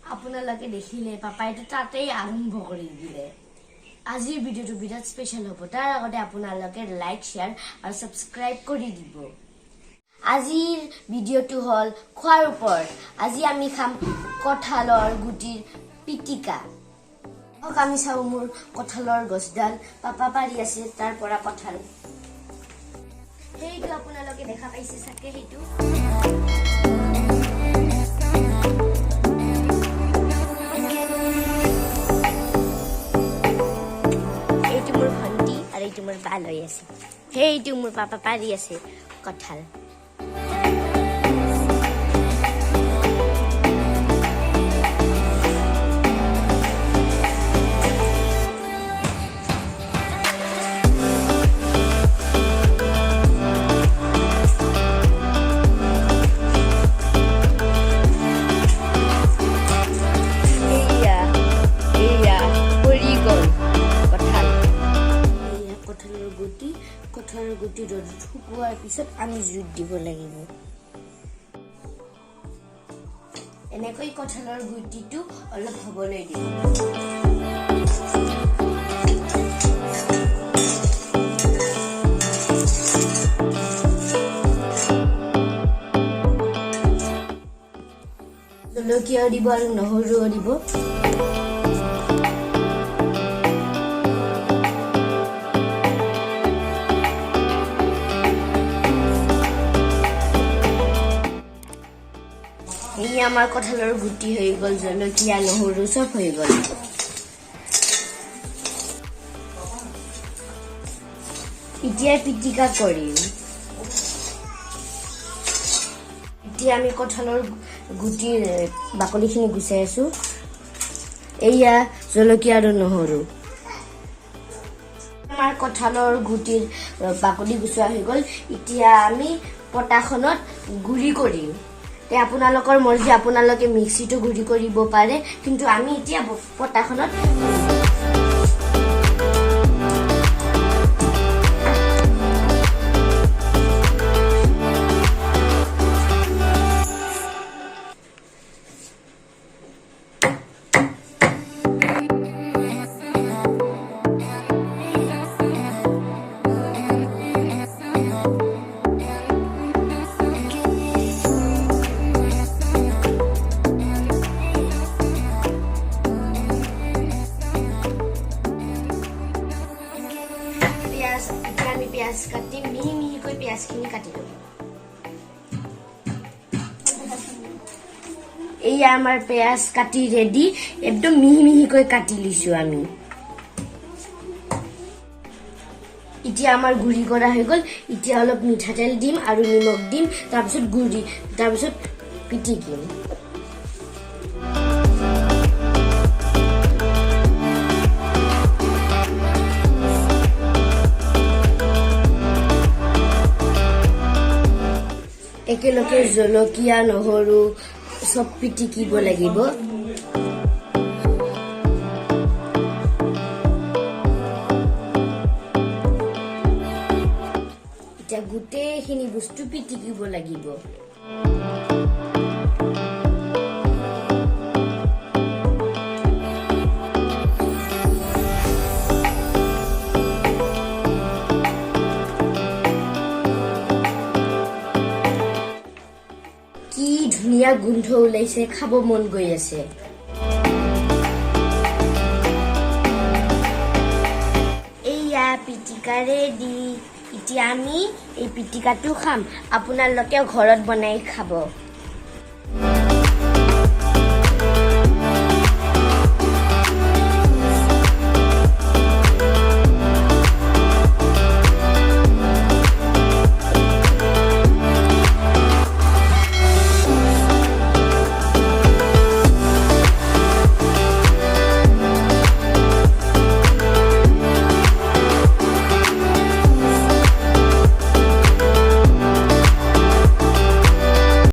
আপোনালোকে দেখিলে পাপাইটো তাতেই আৰম্ভ কৰি দিলে। আজিৰ ভিডিঅ'টো বিৰাট স্পেচিয়েল হ'ব। তাৰ আগতে আপোনালোকে লাইক শ্বেয়াৰ আৰু ছাবস্ক্ৰাইব কৰি দিব। আজিৰ ভিডিঅ'টো হ'ল খোৱাৰ ওপৰত। আজি আমি খাম কঁঠালৰ গুটিৰ পিটিকা। আমি চাওঁ মোৰ কঁঠালৰ গছডাল পাপা পাৰি আছে তাৰ পৰা কঁঠাল। সেইটো আপোনালোকে দেখা পাইছে চাগে। সেইটো মোৰ ভণ্টি আৰু এইটো মোৰ বা লৈ আছে। সেইটো মোৰ পাপা পাৰি আছে কঁঠাল। কঁঠালৰ গুটি ৰ'দত শুকোৱাৰ পিছত আমি জুইত দিব লাগিব। এনেকৈ কঁঠালৰ গুটিটো অলপ হ'বলৈ দিব। জলকীয়াও দিব আৰু নহৰুও দিব। এই আমাৰ কঁঠালৰ গুটি হৈ গ'ল, জলকীয়া নহৰু চব হৈ গ'ল। এতিয়া পিটিকা কৰিম। এতিয়া আমি কঁঠালৰ গুটিৰ বাকলিখিনি গুচাই আছো। এয়া জলকীয়া আৰু নহৰু। আমাৰ কঁঠালৰ গুটিৰ বাকলি গুচোৱা হৈ গ'ল। এতিয়া আমি পটাখনত গুড়ি কৰিম। আপোনালোকৰ মৰ্জি, আপোনালোকে মিক্সিটো গুড়ি কৰিব পাৰে, কিন্তু আমি এতিয়া পটাখনত পিয়াজ কাটি মিহি মিহিকৈ পিয়াজখিনি কাটি ল'ব। এই আমাৰ পিয়াজ কাটি ৰেডি, একদম মিহি মিহিকৈ কাটি লৈছো আমি। এতিয়া আমাৰ গুড়ি কৰা হৈ গ'ল। এতিয়া অলপ মিঠাতেল দিম আৰু নিমখ দিম, তাৰপিছত পিটিকিম। একেলগে জলকীয়া নহৰু চব পিটিকিব লাগিব। এতিয়া গোটেইখিনি বস্তু পিটিকিব লাগিব। কি ধুনীয়া গোন্ধ ওলাইছে, খাব মন গৈ আছে। এইয়া পিটিকা ৰেডি। এতিয়া আমি এই পিটিকাটো খাম। আপোনালোকেও ঘৰত বনাই খাব।